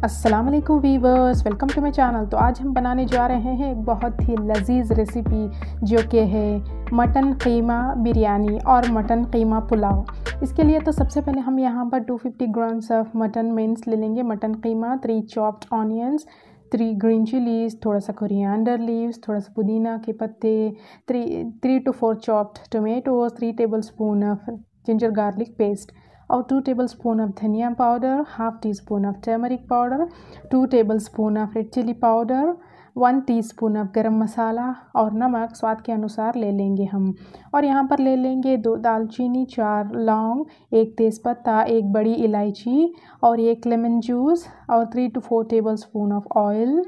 अस्सलाम वालेकुम viewers, welcome to my channel. तो आज हम बनाने जा रहे हैं एक बहुत ही लजीज रेसिपी जो कि है मटन कीमा बिरयानी और मटन कीमा पुलाव। इसके लिए तो सबसे पहले हम यहाँ पर 250 ग्राम्स ऑफ मटन मिन्स ले लेंगे। मटन कीमा, 3 चॉप्ड ऑनियंस, 3 ग्रीन चिलीज, थोड़ा सा कोरिएंडर लीव्स, थोड़ा सा पुदीना के पत्ते, 3 to 4 chopped tomatoes, 3 tablespoon of ginger garlic paste और 2 tablespoon of dhania powder, half teaspoon of turmeric powder, 2 tablespoon of red chilli powder, 1 teaspoon of garam masala और नमक स्वाद के अनुसार ले लेंगे हम। और यहाँ पर ले लेंगे 2 दालचीनी, 4 लौंग, 1 तेज़पत्ता, 1 बड़ी इलायची और 1 लेमन जूस और 3 to 4 tablespoon ऑफ ऑयल।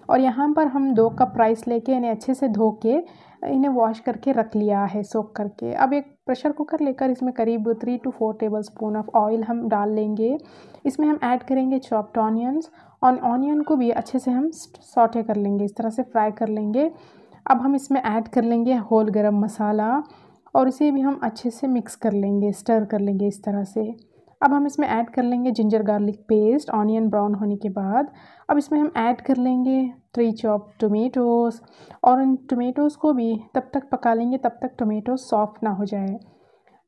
और यहाँ पर हम 2 कप राइस लेके इन्हें अच्छे से धो के इन्हें वॉश करके रख लिया है, सोक करके। अब एक प्रेशर कुकर लेकर इसमें करीब 3 to 4 tablespoon ऑफ ऑयल हम डाल लेंगे। इसमें हम ऐड करेंगे चॉप्ड ऑनियंस और ऑनियन को भी अच्छे से हम सॉटे कर लेंगे, इस तरह से फ्राई कर लेंगे। अब हम इसमें ऐड कर लेंगे होल गरम मसाला और इसे भी हम अच्छे से मिक्स कर लेंगे, स्टर कर लेंगे इस तरह से। अब हम इसमें ऐड कर लेंगे ginger garlic paste onion brown होने के बाद। अब इसमें हम ऐड कर लेंगे 3 चॉप्ड टोमेटोज़ और इन टोमेटोज़ को भी तब तक पका लेंगे तब तक टोमेटोज़ सॉफ्ट ना हो जाए।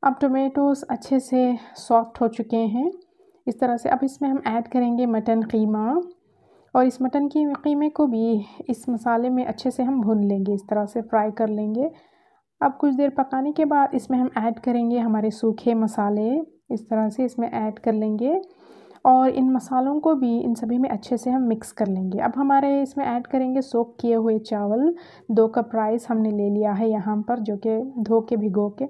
अब टोमेटोज़ अच्छे से सॉफ्ट हो चुके हैं इस तरह से। अब इसमें हम ऐड करेंगे मटन कीमा और इस मटन की कीमे को भी इस मसाले में अच्छे से हम भून लेंगे, इस तरह से फ्राई कर लेंगे। अब कुछ देर पकाने के बाद इसमें हम ऐड करेंगे हमारे सूखे मसाले, इस तरह से इसमें ऐड कर लेंगे और इन मसालों को भी इन सभी में अच्छे से हम मिक्स कर लेंगे। अब हमारे इसमें ऐड करेंगे सोक किए हुए चावल, 2 कप राइस हमने ले लिया है यहाँ पर, जो कि धो के भिगो के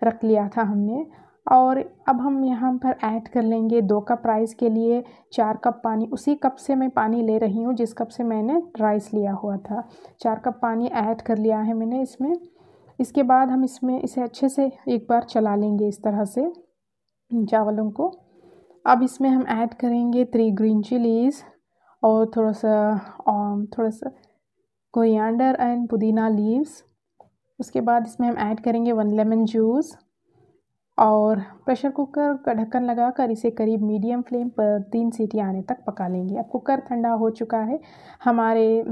रख लिया था हमने। और अब हम यहाँ पर ऐड कर लेंगे 2 कप राइस के लिए 4 कप पानी। उसी कप से मैं पानी ले रही हूँ जिस कप से मैंने राइस लिया हुआ था। 4 कप पानी ऐड कर लिया है मैंने इसमें। इसके बाद हम इसमें इसे अच्छे से एक बार चला लेंगे इस तरह से चावलों को। अब इसमें हम ऐड करेंगे 3 ग्रीन चिलीज़ और थोड़ा सा कोरिएंडर एंड पुदीना लीव्स। उसके बाद इसमें हम ऐड करेंगे 1 लेमन जूस और प्रेशर कुकर का ढक्कन लगाकर इसे करीब मीडियम फ्लेम पर 3 सीटी आने तक पका लेंगे। अब कुकर ठंडा हो चुका है, हमारी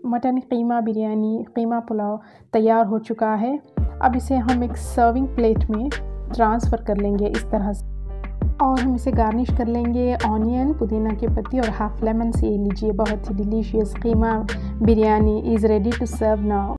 मटन कीमा बिरयानी कीमा पुलाव तैयार हो चुका है। अब इसे हम एक सर्विंग प्लेट में ट्रांसफ़र कर लेंगे इस तरह से और हम इसे गार्निश कर लेंगे ऑनियन, पुदीना की पत्ती और हाफ लेमन से। लीजिए, बहुत ही delicious keema biryani is ready to serve now.